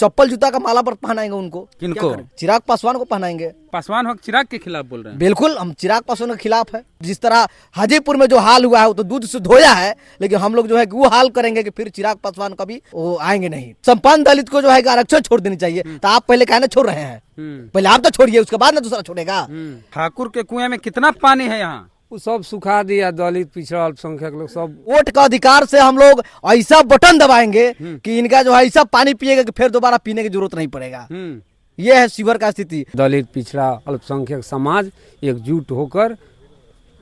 चप्पल जूता का माला पर पहनाएंगे उनको। किनको? चिराग पासवान को पहनाएंगे। पासवान हो चिराग के खिलाफ बोल रहे हैं? बिल्कुल, हम चिराग पासवान के खिलाफ है। जिस तरह हाजीपुर में जो हाल हुआ है वो तो दूध से धोया है, लेकिन हम लोग जो है वो हाल करेंगे कि फिर चिराग पासवान कभी वो आएंगे नहीं। संपन्न दलित को जो है आरक्षण छोड़ देनी चाहिए। तो आप पहले कहना छोड़ रहे हैं, पहले आप तो छोड़िए, उसके बाद ना दूसरा छोड़ेगा। ठाकुर के कुएं में कितना पानी है यहाँ? वो सब सुखा दिया, दलित पिछड़ा अल्पसंख्यक लोग सब। वोट का अधिकार से हम लोग ऐसा बटन दबाएंगे कि इनका जो है ऐसा पानी पिएगा कि फिर दोबारा पीने की जरूरत नहीं पड़ेगा। ये है शिवहर का स्थिति। दलित पिछड़ा अल्पसंख्यक समाज एकजुट होकर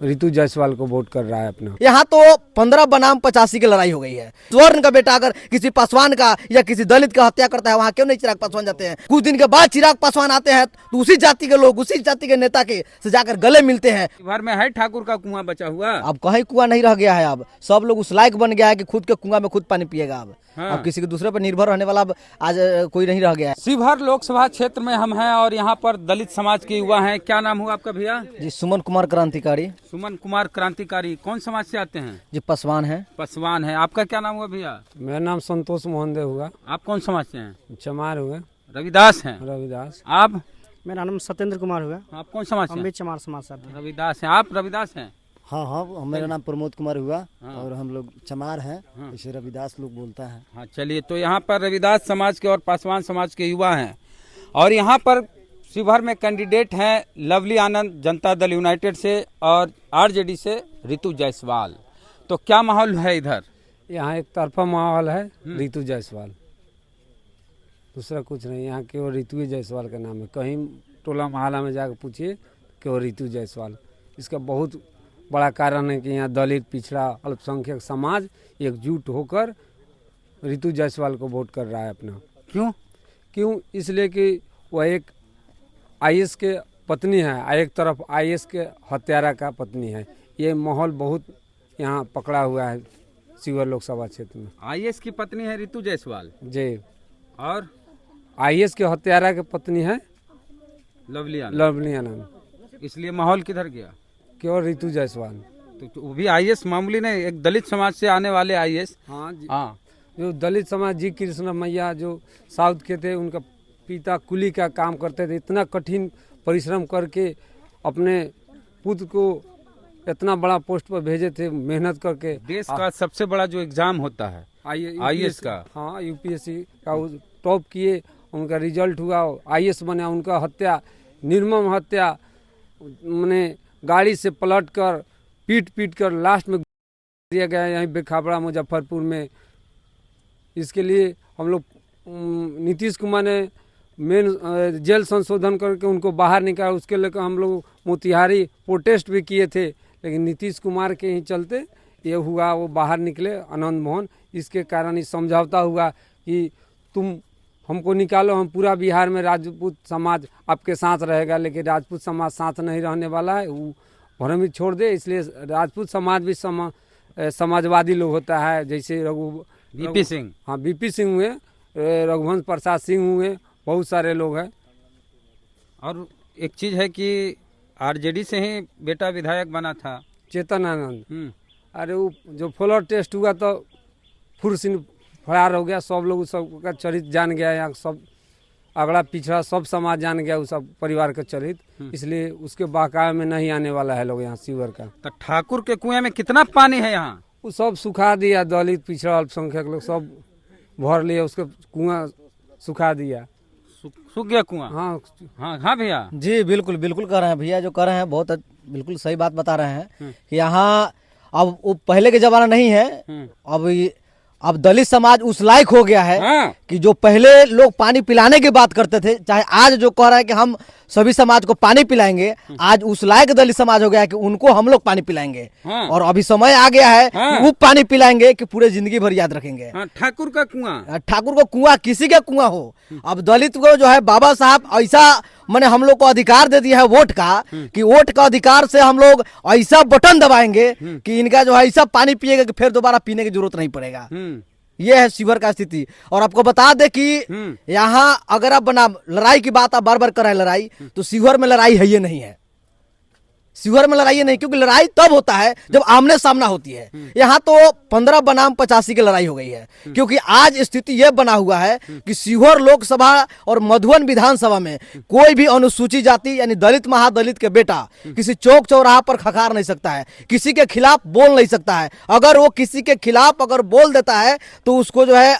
रितु जायसवाल को वोट कर रहा है अपना। यहाँ तो 15 बनाम 85 की लड़ाई हो गई है। स्वर्ण का बेटा अगर किसी पासवान का या किसी दलित का हत्या करता है, वहाँ क्यों नहीं चिराग पासवान जाते हैं? कुछ दिन के बाद चिराग पासवान आते हैं तो उसी जाति के लोग उसी जाति के नेता के से जाकर गले मिलते हैं। शिवहर में है ठाकुर का कुआं बचा हुआ? अब कहीं कुआं नहीं रह गया है। अब सब लोग उस लायक बन गया है कि खुद के कुआं में खुद पानी पिएगा। अब किसी के दूसरे पर निर्भर रहने वाला अब आज कोई नहीं रह गया है। शिवहर लोकसभा क्षेत्र में हम हैं और यहाँ पर दलित समाज के युवा हैं। क्या नाम हुआ आपका भैया? जी, सुमन कुमार क्रांतिकारी। सुमन कुमार क्रांतिकारी। कौन समाज से आते हैं? जी, पासवान है। पासवान है। आपका क्या नाम हुआ भैया? मेरा नाम संतोष मोहन देव हुआ। आप कौन समाज से हैं? चमार हुए। रविदास हैं? रविदास। आप? मेरा नाम सत्येंद्र कुमार हुआ। आप कौन समाज से? हम भी चमार समाज से। रविदास हैं। आप रविदास हैं? हाँ, मेरा नाम प्रमोद कुमार हुआ। और हम लोग चमार हैं, इसे रविदास लोग बोलता है। हाँ, चलिए, तो यहाँ पर रविदास समाज के और पासवान समाज के युवा हैं और यहाँ पर शिवहर में कैंडिडेट हैं लवली आनंद जनता दल यूनाइटेड से और आरजेडी से रितु जायसवाल। तो क्या माहौल है इधर? यहाँ एक तरफा माहौल है। रितु जायसवाल, दूसरा कुछ नहीं। यहाँ केवल रितु जायसवाल का नाम है। कहीं टोला मोहल्ला में जाकर पूछिए, केवल रितु जायसवाल। इसका बहुत बड़ा कारण है कि यहाँ दलित पिछड़ा अल्पसंख्यक समाज एकजुट होकर रितु जायसवाल को वोट कर रहा है अपना। क्यों? इसलिए कि वह एक आईएएस के पत्नी है, एक तरफ आईएएस के हत्यारा का पत्नी है। ये माहौल बहुत यहाँ पकड़ा हुआ है शिवहर लोकसभा क्षेत्र में। आईएएस की पत्नी है रितु जायसवाल जी, और आईएएस के हत्यारा की पत्नी है लवली आनंद। इसलिए माहौल किधर गया? केवल रितु जायसवाल। तो वो भी आईएएस मामूली नहीं, एक दलित समाज से आने वाले आईएएस। हाँ, जो दलित समाज जी कृष्ण मैया जो साउथ के थे, उनका पिता कुली का काम करते थे। इतना कठिन परिश्रम करके अपने पुत्र को इतना बड़ा पोस्ट पर भेजे थे, मेहनत करके। देश का सबसे बड़ा जो एग्जाम होता है आईएएस का, हाँ, यूपीएससी का टॉप किए, उनका रिजल्ट हुआ, आईएएस बना। उनका हत्या, निर्मम हत्या, मैंने गाड़ी से पलट कर पीट कर लास्ट में दिया गया यहीं बेखाबड़ा मुजफ्फरपुर में। इसके लिए हम लोग नीतीश कुमार ने मेन जेल संशोधन करके उनको बाहर निकाला। उसके लेकर हम लोग मोतिहारी प्रोटेस्ट भी किए थे, लेकिन नीतीश कुमार के ही चलते ये हुआ, वो बाहर निकले आनंद मोहन। इसके कारण इस समझौता हुआ कि तुम हमको निकालो, हम पूरा बिहार में राजपूत समाज आपके साथ रहेगा। लेकिन राजपूत समाज साथ नहीं रहने वाला है, वो भ्रमित छोड़ दे। इसलिए राजपूत समाज भी समाजवादी लोग होता है, जैसे बीपी सिंह। हाँ, बीपी सिंह हुए, रघुवंश प्रसाद सिंह हुए, बहुत सारे लोग हैं। और एक चीज है कि आरजेडी से ही बेटा विधायक बना था चेतन आनंद। अरे वो जो फ्लोर टेस्ट हुआ तो फुरसिन फरार हो गया। सब लोग सबका चरित्र जान गया, यहाँ सब अगड़ा पिछड़ा सब समाज जान गया उस सब परिवार का चरित्र। इसलिए उसके बाकाया में नहीं आने वाला है लोग यहाँ शिवहर का। तो ठाकुर के कुएं में कितना पानी है यहाँ? वो सब सुखा दिया, दलित पिछड़ा अल्पसंख्यक लोग सब भर लिए, उसके कुआं सुखा दिया। सूख गया कुआं? हाँ भैया जी, बिल्कुल कह रहे हैं भैया, जो कह रहे हैं बहुत बिल्कुल सही बात बता रहे हैं कि यहाँ अब वो पहले के जमाना नहीं है। अब दलित समाज उस लायक हो गया है कि जो पहले लोग पानी पिलाने की बात करते थे, चाहे आज जो कह रहा है कि हम सभी समाज को पानी पिलाएंगे, आज उस लायक दलित समाज हो गया है कि उनको हम लोग पानी पिलाएंगे। और अभी समय आ गया है कि वो पानी पिलाएंगे कि पूरे जिंदगी भर याद रखेंगे। ठाकुर का कुआं किसी का कुआं हो। अब दलित को जो है बाबा साहब ऐसा मैंने हम लोग को अधिकार दे दिया है वोट का, कि वोट का अधिकार से हम लोग ऐसा बटन दबाएंगे कि इनका जो है ऐसा पानी पिएगा कि फिर दोबारा पीने की जरूरत नहीं पड़ेगा। ये है शिवहर का स्थिति। और आपको बता दे कि यहाँ अगर आप बना लड़ाई की बात आप बार बार कर रहे हैं लड़ाई, तो शिवहर में लड़ाई है ये नहीं है। शिवहर में लड़ाई नहीं, क्योंकि लड़ाई तब होता है जब आमने सामना होती है। यहाँ तो 15 बनाम 85 की लड़ाई हो गई है, क्योंकि आज स्थिति यह बना हुआ है कि शिवहर लोकसभा और मधुबन विधानसभा में कोई भी अनुसूचित जाति यानी दलित महादलित के बेटा किसी चौक चौराहा पर खखार नहीं सकता है, किसी के खिलाफ बोल नहीं सकता है। अगर वो किसी के खिलाफ अगर बोल देता है तो उसको जो है,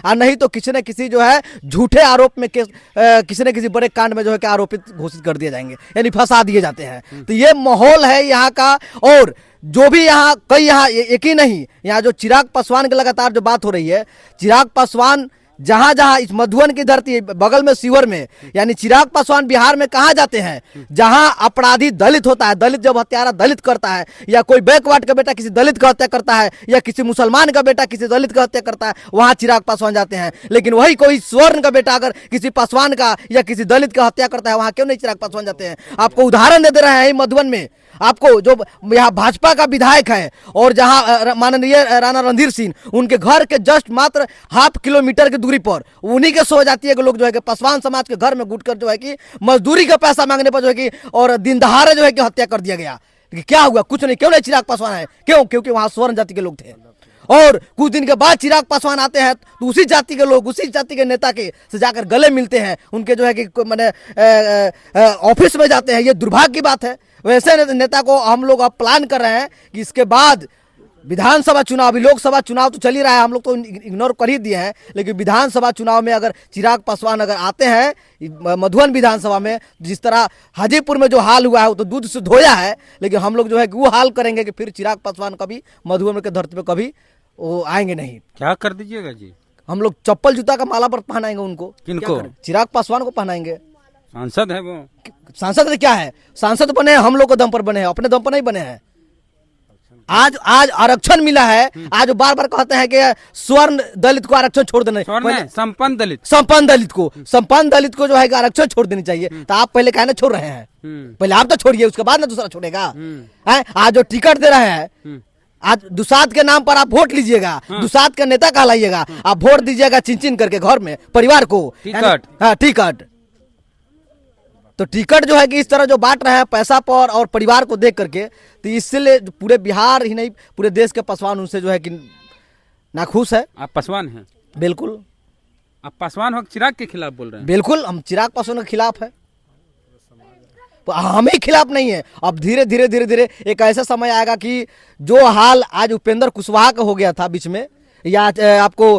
और नहीं तो किसी न किसी जो है झूठे आरोप में किसी न किसी बड़े कांड में जो है कि आरोपित घोषित कर दिए जाएंगे, यानी फंसा दिए जाते हैं। तो ये माहौल है यहाँ का। और जो भी यहाँ कई यहाँ एक ही नहीं, यहाँ जो चिराग पासवान की लगातार जो बात हो रही है, चिराग पासवान जहां जहां इस मधुबन की धरती बगल में शिवहर में, यानी चिराग पासवान बिहार में कहां जाते हैं जहां अपराधी दलित होता है, दलित जब हत्यारा दलित करता है, या कोई बैकवर्ड का बेटा किसी दलित का हत्या करता है, या किसी मुसलमान का बेटा किसी दलित का हत्या करता है, वहां चिराग पासवान जाते हैं। लेकिन वही कोई स्वर्ण का बेटा अगर किसी पासवान का या किसी दलित का हत्या करता है, वहां क्यों नहीं चिराग पासवान जाते हैं? आपको उदाहरण दे रहे हैं मधुबन में, आपको जो यहाँ भाजपा का विधायक है और जहां माननीय राणा रणधीर सिंह, उनके घर के जस्ट मात्र हाफ किलोमीटर की दूरी पर उन्हीं के सो जाती है कि लोग जो है कि पासवान समाज के घर में घुटकर जो है कि मजदूरी का पैसा मांगने पर जो है कि और दिन दहाड़े जो है कि हत्या कर दिया गया। कि क्या हुआ? कुछ नहीं। क्यों नहीं चिराग पासवान है? क्यों? क्योंकि वहां स्वर्ण जाति के लोग थे। और कुछ दिन के बाद चिराग पासवान आते हैं तो उसी जाति के लोग, उसी जाति के नेता के से जाकर गले मिलते हैं, उनके जो है कि मैंने ऑफिस में जाते हैं। ये दुर्भाग्य की बात है। वैसे नेता को हम लोग अब प्लान कर रहे हैं कि इसके बाद विधानसभा चुनाव, अभी लोकसभा चुनाव तो चल ही रहा है, हम लोग तो इग्नोर कर ही दिए हैं, लेकिन विधानसभा चुनाव में अगर चिराग पासवान अगर आते हैं मधुबन विधानसभा में, जिस तरह हाजीपुर में जो हाल हुआ है वो तो दूध से धोया है, लेकिन हम लोग जो है कि वो हाल करेंगे कि फिर चिराग पासवान कभी मधुबन के धरती पे कभी वो आएंगे नहीं। क्या कर दीजिएगा जी? हम लोग चप्पल जूता का माला पर पहनाएंगे उनको। किनको? चिराग पासवान को पहनाएंगे। सांसद है वो। सांसद क्या है? सांसद बने हैं हम लोग के दम पर बने हैं, अपने दम पर नहीं बने हैं। आज आरक्षण मिला है, आज बार बार कहते हैं कि स्वर्ण दलित को आरक्षण छोड़ देना, संपन्न दलित को जो है आरक्षण छोड़ देनी चाहिए। तो आप पहले कहना छोड़ रहे हैं, पहले आप तो छोड़िए, उसके बाद ना दूसरा छोड़ेगा। आज जो टिकट दे रहे हैं, आज दुसाद के नाम पर आप वोट लीजिएगा, दुसाद का नेता कहलाइएगा, आप वोट दीजिएगा चिन चिन करके घर में परिवार को टिकट। तो टिकट जो है कि इस तरह जो बांट रहे हैं पैसा पर और परिवार को देख करके, तो इसलिए पूरे बिहार ही नहीं पूरे देश के पासवान उनसे जो है कि नाखुश है। आप पासवान हैं? बिल्कुल। आप पासवान हो, चिराग के खिलाफ बोल रहे हैं? बिल्कुल, हम चिराग पासवान के खिलाफ है, हम ही खिलाफ नहीं है। अब धीरे धीरे धीरे धीरे एक ऐसा समय आएगा कि जो हाल आज उपेंद्र कुशवाहा का हो गया था बीच में, या आपको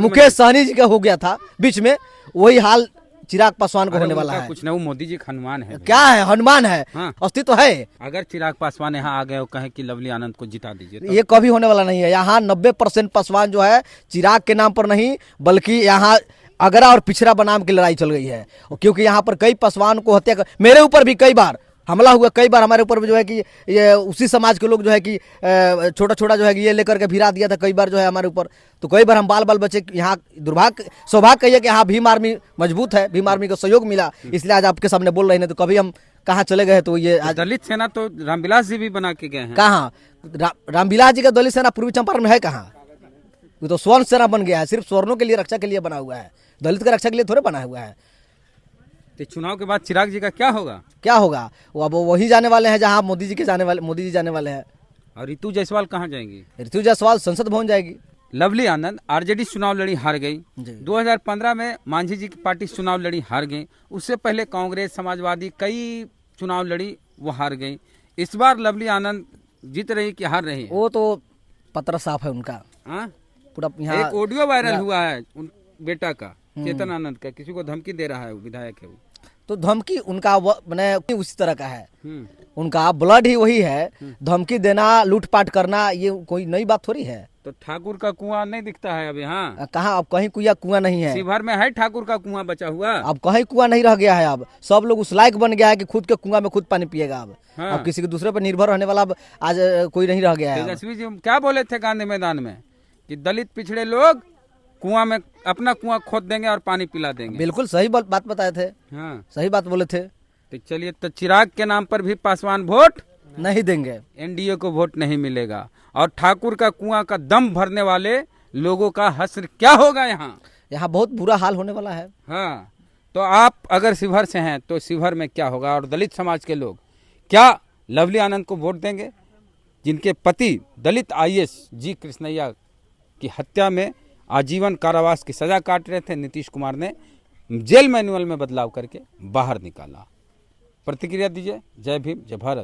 मुकेश सहनी जी का हो गया था बीच में, वही हाल चिराग पासवान को होने वाला है। कुछ नहीं, मोदी जी हनुमान है। क्या है? हनुमान है। अस्तित्व तो है। अगर चिराग पासवान यहाँ आ गए और कहें कि लवली आनंद को जिता दीजिए, तो ये कभी होने वाला नहीं है। यहाँ 90% पासवान जो है चिराग के नाम पर नहीं, बल्कि यहाँ अगरा और पिछड़ा बनाम की लड़ाई चल गई है। क्योंकि यहाँ पर कई पासवान को हत्या मेरे ऊपर भी कई बार हमला हुआ, कई बार हमारे ऊपर जो है कि ये उसी समाज के लोग जो है कि छोटा छोटा जो है कि ये लेकर के भिरा दिया था कई बार जो है हमारे ऊपर। तो कई बार हम बाल बाल बचे। यहाँ दुर्भाग्य सौभाग्य कहिए कि यहाँ भीम आर्मी मजबूत है, भीम आर्मी का सहयोग मिला, इसलिए आज आपके सामने बोल रहे हैं। तो कभी हम कहाँ चले गए तो ये आज दलित सेना तो रामविलास जी भी बना के गए हैं। कहाँ रामविलास जी का दलित सेना पूर्वी चंपारण में है? कहाँ? वो तो स्वर्ण सेना बन गया है, सिर्फ स्वर्णों के लिए रक्षा के लिए बना हुआ है, दलित के रक्षा के लिए थोड़े बना हुआ है। तो चुनाव के बाद चिराग जी का क्या होगा? क्या होगा? वो अब वही जाने वाले हैं जहां मोदी जी जाने वाले हैं। और ऋतु जायसवाल कहाँ जाएंगी? ऋतु जायसवाल संसद भवन जाएगी। लवली आनंद आरजेडी चुनाव लड़ी, हार गई। 2015 में मांझी जी की पार्टी चुनाव लड़ी, हार गई। उससे पहले कांग्रेस, समाजवादी कई चुनाव लड़ी, वो हार गई। इस बार लवली आनंद जीत रही कि हार रही? वो तो पत्र साफ है उनका। पूरा एक ऑडियो वायरल हुआ है उन बेटा का, चेतन आनंद का, किसी को धमकी दे रहा है, विधायक है वो। तो धमकी उनका मैंने उसी तरह का है, उनका ब्लड ही वही है। धमकी देना, लूटपाट करना, ये कोई नई बात थोड़ी है। तो ठाकुर का कुआं नहीं दिखता है अब यहाँ? कहाँ? अब कहीं कुआं नहीं है। शिवहर में है ठाकुर का कुआं बचा हुआ? अब कहीं कुआं नहीं रह गया है। अब सब लोग उस लायक बन गया है कि खुद के कुआं में खुद पानी पिएगा। अब किसी के दूसरे पर निर्भर रहने वाला अब आज कोई नहीं रह गया है। तेजस्वी जी क्या बोले थे गांधी मैदान में कि दलित पिछड़े लोग कुआं में अपना कुआं खोद देंगे और पानी पिला देंगे। बिल्कुल सही बात बताए थे। सही बात बोले थे। तो चलिए, तो चिराग के नाम पर भी पासवान वोट नहीं देंगे, एनडीए को वोट नहीं मिलेगा। और ठाकुर का कुआं का दम भरने वाले लोगों का हश्र क्या होगा यहाँ बहुत बुरा हाल होने वाला है। तो आप अगर शिवहर से हैं तो शिवहर में क्या होगा? और दलित समाज के लोग क्या लवली आनंद को वोट देंगे, जिनके पति दलित आईएएस जी कृष्णैया की हत्या में आजीवन कारावास की सजा काट रहे थे? नीतीश कुमार ने जेल मैनुअल में बदलाव करके बाहर निकाला। प्रतिक्रिया दीजिए। जय भीम, जय भारत।